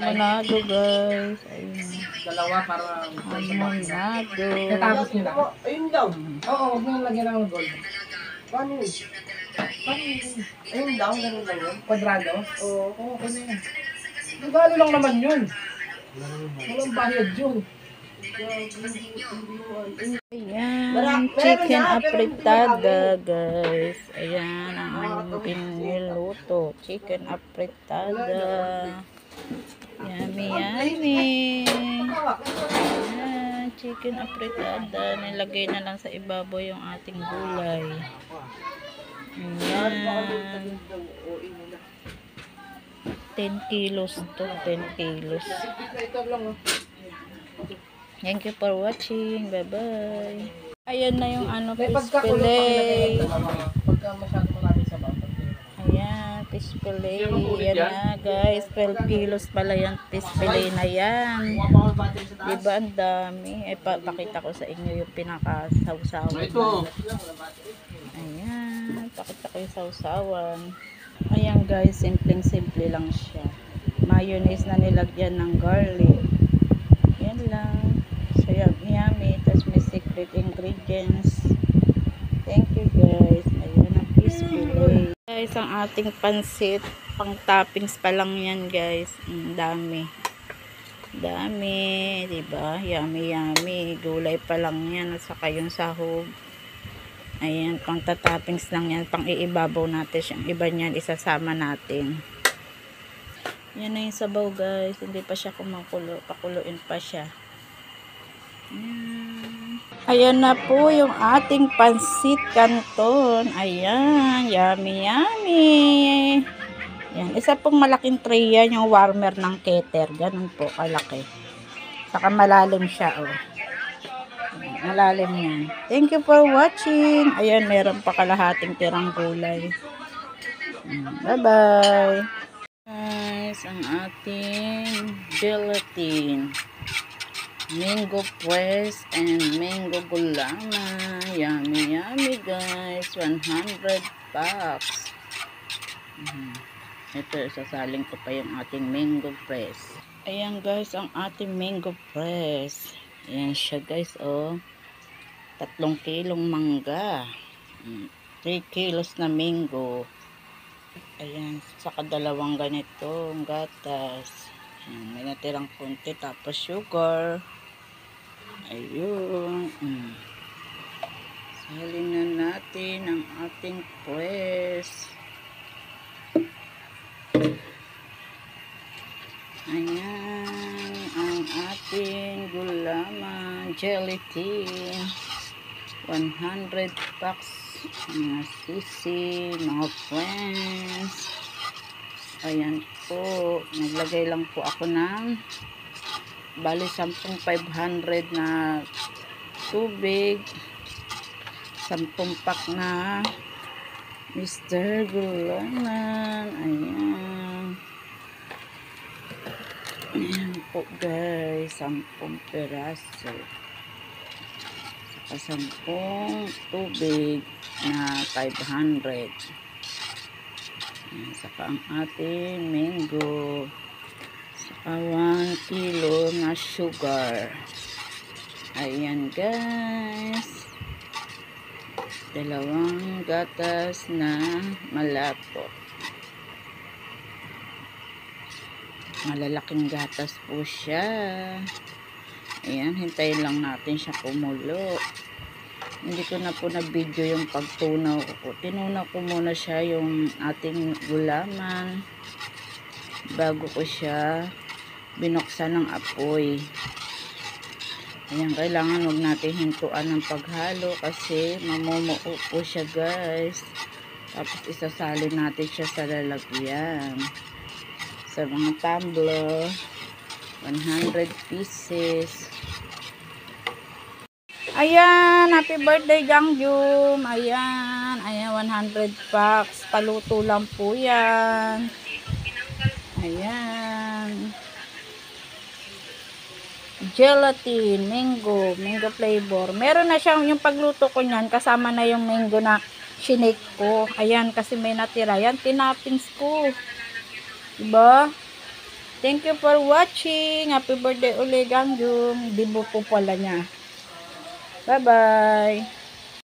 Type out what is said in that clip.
Hamonado, guys. Ayun. Dalawa para Hamonado. natapos nyo na. Ayun daw. Oo, huwag nyo lagyan ng gold. Paano yun? Ayun daw, ganun lang yun. Kwadrado? Oo. Okay na yan. Regalo lang naman yun. Walang bayad yun. Ayan, chicken apritada, guys. Ayan, ang aming niluto. Chicken apritada. Yummy, yummy. Ayan, chicken apritada. Nilagay na lang sa ibabaw yung ating gulay. Ayan. 10 kilos to, 10 kilos. Thank you for watching. Bye-bye. Ayan na yung fish fillet. Pagka masyado marami sa bawang. Ayan, fish fillet. Yan na, guys. 12 kilos pala yung fish fillet na yan. Diba, ang dami. Pakita ko sa inyo yung pinakasawsawan. Ayan, pakita ko yung sawsawan. Ayan, guys, simpleng-simple lang siya. Mayonnaise na nilagyan ng garlic. Yan lang. So, yummy. Tapos may secret ingredients. Thank you, guys. Ayan ang fish fillet. Guys, ang ating pansit. Pang toppings pa lang yan, guys. Dami. Dami. Diba? Yummy, yummy. Gulay pa lang yan. At saka yung sahog. Ayan, pang toppings lang yan. Pang iibabaw natin. Yung iba niyan, isasama natin. Yan na yung sabaw, guys. Hindi pa siya kumukulo. Pakuluin pa siya. Ayan na po yung ating pansit canton. Ayan. Yummy, yummy. Ayan. Isa pong malaking tray yan. Yung warmer ng keter. Ganun po, kalaki. Saka malalim siya, oh. Malalim yan. Thank you for watching. Ayan, meron pa kalahating tirang gulay. Bye-bye. Guys, ang ating gelatin. Mango press and mango gulama. Yummy, yummy, guys. 100 packs. Ito, sasaling ko pa yung ating mango press. Ayan, guys, ang ating mango press. Ayan siya, guys, oh. 3 kilong mangga. 3 kilos na mango. Ayan, saka 2 ganitong gatas. Ayan, may natirang konti, tapos sugar. Ayun. Salin na natin ang ating press. Ayan, ang ating gulama gelatin. 100 packs. Mga sisi, mga friends. Ayan po. Naglagay lang po ako ng bali 10,500 na tubig. 10 pack na Mr. Gulaman. Ayan. Ayan po, guys. 10 peraso. Saka 10 tubig na 500. Ayan, saka ang ating mango. Saka 1 kilo na sugar. Ayan, guys. 2 gatas na malapot. Malalaking gatas po siya. Ayan, hintayin lang natin siya kumulo. Hindi ko na po na-video yung pagtunaw ko. Tinunaw ko muna siya yung ating gulaman bago ko siya binuksan ng apoy. Ayan, kailangan huwag natin hintuan ng paghalo kasi mamumuo po siya, guys. Tapos isasalin natin siya sa lalagyan. Sa mga tumbler, 100 pieces. Ayan, happy birthday, Jangjum. Ayan, 100 packs. Paluto lang po yan. Ayan. Gelatin, mango flavor. Meron na siyang, yung pagluto ko niyan, kasama na yung mango na shinake ko. Ayan, kasi may natira. Yan, tinapins ko. Diba? Thank you for watching. Happy birthday ulit, Gangjung. Dibo po pala niya. Bye-bye.